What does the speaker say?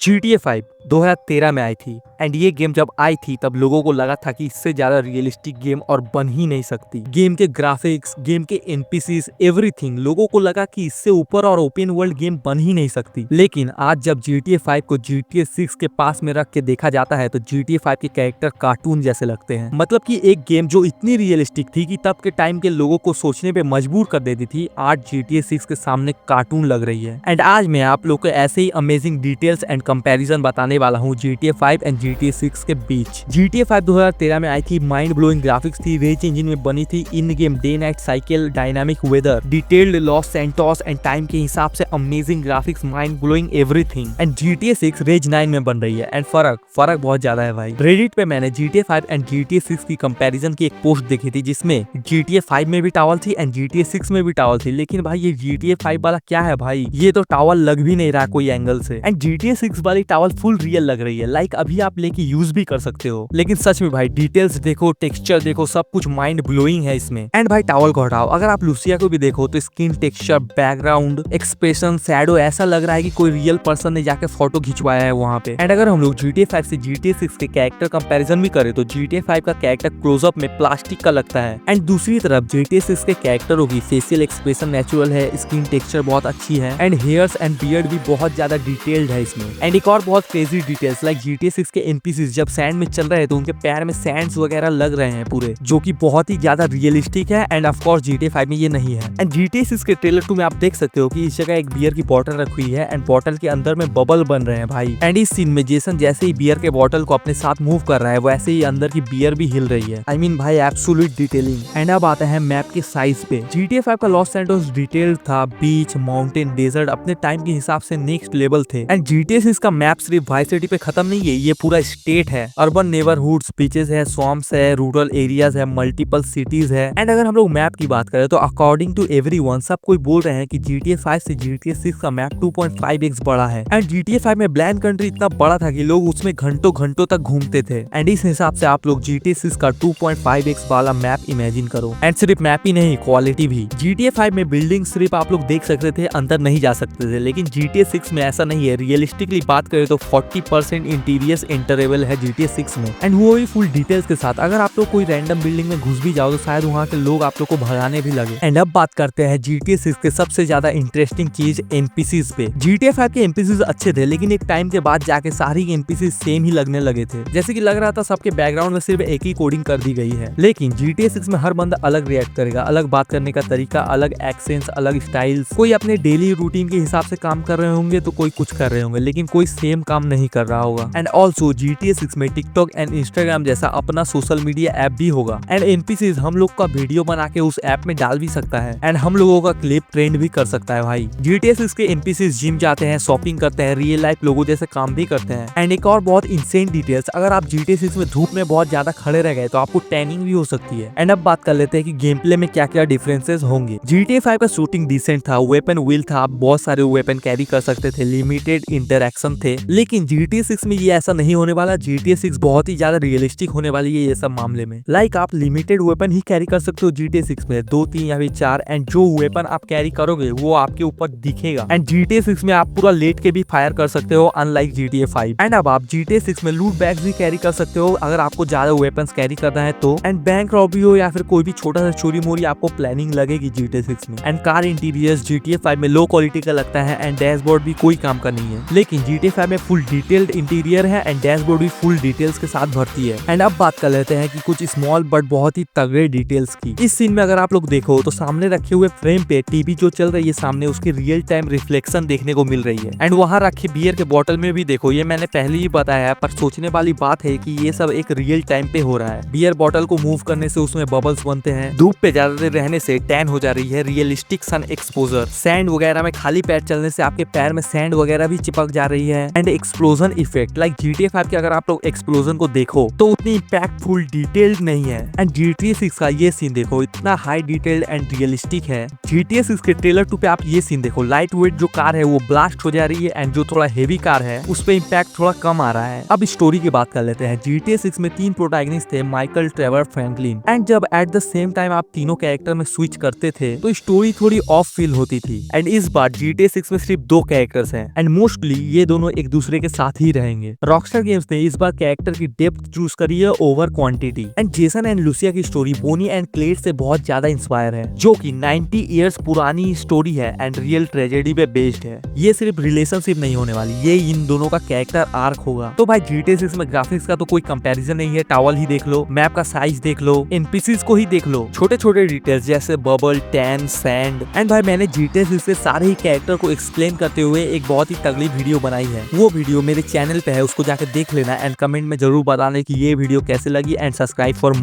GTA 5 2013 में आई थी एंड ये गेम जब आई थी तब लोगों को लगा था कि इससे ज्यादा रियलिस्टिक गेम और बन ही नहीं सकती। गेम के ग्राफिक्स, गेम के एनपीसीज, एवरीथिंग, लोगों को लगा कि इससे ऊपर और ओपन वर्ल्ड गेम बन ही नहीं सकती। लेकिन आज जब GTA 5 को GTA 6 के पास में रख के देखा जाता है तो GTA 5 के कैरेक्टर कार्टून जैसे लगते हैं। मतलब कि एक गेम जो इतनी रियलिस्टिक थी कि तब के टाइम के लोगों को सोचने पे मजबूर कर देती थी, आज GTA 6 के सामने कार्टून लग रही है। एंड आज मैं आप लोग को ऐसे ही अमेजिंग डिटेल्स एंड कंपैरिजन बताने वाला हूँ GTA 5 एंड GTA 6 के बीच। GTA 5 2013 में आई थी, माइंड ब्लोइंग ग्राफिक्स थी, रेज इंजन में बनी थी, in game day night cycle, dynamic weather, detailed Los Santos and time के हिसाब से amazing graphics, mind blowing everything. And GTA 6 Rage 9 में बन रही है एंड फर्क बहुत ज्यादा है भाई। रेडिट पे मैंने GTA 5 एंड GTA 6 की कंपैरिजन की एक पोस्ट देखी थी जिसमें GTA 5 में भी टावल थी एंड GTA 6 में भी टावल थी, लेकिन भाई ये GTA 5 वाला क्या है भाई, ये तो टावल लग भी नहीं रहा कोई एंगल से। एंड GTA 6 वाली टावल फुल रियल लग रही है, लाइक अभी आप लेके यूज भी कर सकते हो। लेकिन सच में भाई डिटेल्स देखो, टेक्सचर देखो, सब कुछ माइंड ब्लोइंग है इसमें। एंड भाई टावल को हटाओ, अगर आप लुसिया को भी देखो तो skin texture, background, expression, shadow ऐसा लग रहा है कि कोई रियल पर्सन ने जाके फोटो खिंचवाया है वहाँ पे। एंड अगर हम लोग GTA 5 से GTA 6 के कैरेक्टर कंपैरिजन भी करें तो GTA 5 का कैरेक्टर क्लोजअप में प्लास्टिक का लगता है एंड दूसरी तरफ GTA 6 के कैरेक्टरों की फेशियल एक्सप्रेशन नेचुरल है, स्किन टेक्सचर बहुत अच्छी है एंड हेयर्स एंड बियर्ड भी बहुत ज्यादा डिटेल्ड है इसमें। एंड एक और बहुत क्रेजी डिटेल्स, लाइक GTA 6 के एनपीसीज जब सैंड में चल रहे हैं तो उनके पैर में सैंड्स वगैरह लग रहे हैं पूरे, जो कि बहुत ही ज्यादा रियलिस्टिक है एंड ऑफ कोर्स GTA 5 में ये नहीं है। एंड GTA 6 के ट्रेलर 2 में आप देख सकते हो कि इस जगह एक बियर की बोतल रखी हुई है एंड बोतल के अंदर में बबल बन रहे हैं भाई। एंड इस सीन में जेसन जैसे ही बियर के बोतल को अपने साथ मूव कर रहा है वैसे ही अंदर की बियर भी हिल रही है। आई मीन भाई एब्सोल्यूट डिटेलिंग। एंड अब आता है मैप के साइज पे। GTA 5 का लॉस सैंटोस डिटेल्ड था, बीच, माउंटेन, डेजर्ट अपने टाइम के हिसाब से नेक्स्ट लेवल थे। एंड GTA 6 का मैप सिर्फ वाइस सिटी पे खत्म नहीं है, ये पूरा स्टेट है, अर्बन नेबरहुड्स, बीचेस है, स्वम्प्स है, रूरल एरियाज है, मल्टीपल सिटीज है। एंड अगर हम लोग मैप की बात करें तो अकॉर्डिंग टू एवरीवन सब कोई बोल रहे हैं कि GTA 5 से GTA 6 का मैप 2.5x बड़ा है। एंड GTA 5 में ब्लैंक कंट्री इतना बड़ा था कि लोग उसमें घंटों घंटों तक घूमते थे। एंड इस हिसाब से आप लोग GTA 6 का 2.5x वाला मैप इमेजिन करो। एंड सिर्फ मैप ही नहीं, क्वालिटी भी। GTA 5 में बिल्डिंग सिर्फ आप लोग देख सकते थे, अंदर नहीं जा सकते थे, लेकिन GTA 6 में ऐसा नहीं है। रियलिस्टिकली बात करें तो 40% इंटीरियर्स एंटरेबल है GTA 6 में एंड वो भी फुल डिटेल्स के साथ। अगर आप लोग कोई रैंडम बिल्डिंग में घुस भी जाओ तो शायद वहाँ के लोग आप लोग को भगाने भी लगे। एंड अब बात करते हैं GTA 6 के सबसे ज्यादा इंटरेस्टिंग चीज एनपीसीज पे। GTA 5 के एनपीसीज अच्छे थे, लेकिन एक टाइम के बाद जाके सारी एनपीसीज सेम ही लगने लगे थे, जैसे कि लग रहा था सबके बैकग्राउंड में सिर्फ एक ही कोडिंग कर दी गई है। लेकिन GTA 6 में हर बंदा अलग रिएक्ट करेगा, अलग बात करने का तरीका, अलग एक्सेंट्स, अलग स्टाइल्स। कोई अपने डेली रूटीन के हिसाब से काम कर रहे होंगे तो कोई कुछ कर रहे होंगे, लेकिन कोई सेम काम नहीं कर रहा होगा। एंड ऑल्सो GTA 6 में टिकटॉक एंड इंस्टाग्राम जैसा अपना सोशल मीडिया ऐप भी होगा एंड एनपीसीज हम लोग का वीडियो बना के उस ऐप में डाल भी सकता है एंड हम लोगों का क्लिप ट्रेंड भी कर सकता है भाई। GTA 6 के एनपीसीज जिम जाते हैं, शॉपिंग करते हैं, रियल लाइफ लोगों जैसे काम भी करते हैं। एंड एक और बहुत इंसेंट डिटेल्स, अगर आप GTA 6 में धूप में बहुत ज्यादा खड़े रह गए तो आपको टैनिंग भी हो सकती है। एंड अब बात कर लेते हैं कि गेम प्ले में क्या क्या डिफरेंसेस होंगे। GTA 5 का शूटिंग डिसेंट था, वेपन व्हील था, आप बहुत सारे वेपन कैरी कर सकते थे, लिमिटेड इंटरेक्शन थे। लेकिन GTA 6 में ये ऐसा नहीं होने वाला। GTA 6 बहुत ही ज्यादा रियलिस्टिक होने वाली है ये सब मामले में। लाइक आप लिमिटेड वेपन ही कैरी कर सकते हो GTA 6 में, 2, 3 या फिर 4, एंड जो वेपन आप कैरी करोगे वो आपके ऊपर दिखेगा। एंड GTA 6 में आप पूरा लेट के भी फायर कर सकते हो, अनलाइक GTA 5। एंड अब आप GTA 6 में लूट बैग्स भी कैरी कर सकते हो अगर आपको ज्यादा वेपन्स कैरी करना है तो। एंड बैंक रॉबरी हो या फिर कोई भी छोटा सा चोरी मोरी आपको प्लानिंग लगेगी GTA 6 में। एंड कार इंटीरियर्स GTA 5 में लो क्वालिटी का लगता है एंड डैशबोर्ड भी कोई काम का नहीं है, लेकिन GTA 5 में फुल डिटेल्ड इंटीरियर है एंड डैशबोर्ड भी फुल डिटेल्स के साथ भरती है। एंड अब बात कर लेते हैं कि कुछ स्मॉल बट बहुत ही तगड़े डिटेल्स की। इस सीन में अगर आप लोग देखो तो सामने रखे हुए फ्रेम पे टीवी जो चल रही है सामने, उसकी रियल टाइम रिफ्लेक्शन देखने को मिल रही है। एंड वहाँ रखे बियर के बोतल में भी देखो, ये मैंने पहले ही बताया है पर सोचने वाली बात है कि ये सब एक रियल टाइम पे हो रहा है। बियर बोतल को मूव करने से उसमें बबल्स बनते हैं, धूप पे ज्यादा देर रहने से टैन हो जा रही है, रियलिस्टिक सन एक्सपोजर, सैंड वगैरह में खाली पैर चलने से आपके पैर में सैंड वगैरह भी चिपक जा रही है। And explosion effect, like GTA 5 के अगर आप लोग एक्सप्लोजन को देखो तो उतनी इम्पैक्टफुल डिटेल्ड नहीं है। एंड GTA 6 का ये सीन देखो, इतना हाई डिटेल्ड एंड रियलिस्टिक है। GTA 6 के ट्रेलर 2 पे आप ये सीन देखो, लाइट वेट जो कार है वो ब्लास्ट हो जा रही है एंड जो थोड़ा हेवी कार है उस पे इम्पैक्ट थोड़ा कम आ रहा है। अब स्टोरी की बात कर लेते हैं। GTA 6 में 3 प्रोटैगनिस्ट थे, माइकल, ट्रेवर, फ्रैंकलिन। एंड जब एट द सेम टाइम आप तीनों कैरेक्टर में स्विच करते थे तो स्टोरी थोड़ी ऑफ फील होती थी। एंड इस बार GTA 6 में सिर्फ 2 कैरेक्टर्स हैं एंड मोस्टली ये दोनों एक दूसरे के साथ ही रहेंगे। रॉकस्टार गेम्स ने इस बार कैरेक्टर की डेप्थ चूज करी है over quantity. And Jason and Lucia की स्टोरी बोनी एंड क्लेड से बहुत ज्यादा इंस्पायर है, जो कि 90 इयर्स पुरानी स्टोरी है एंड रियल ट्रेजेडी पे बेस्ड है। ये सिर्फ रिलेशनशिप नहीं होने वाली, ये इन दोनों का कैरेक्टर आर्क होगा। तो भाई GTA 6 में ग्राफिक्स का तो कोई कंपैरिजन नहीं है। टावल ही देख लो, मैप का साइज देख लो, एनपीसीज को ही देख लो, छोटे छोटे डिटेल्स जैसे बबल, टैन, सैंड। एंड भाई मैंने GTA 6 से सारे ही कैरेक्टर को एक्सप्लेन करते हुए एक बहुत ही तगड़ी वीडियो बनाई है। वो वीडियो मेरे चैनल पे है, उसको जाकर देख लेना एंड कमेंट में जरूर बताना कि ये वीडियो कैसे लगी एंड सब्सक्राइब फॉर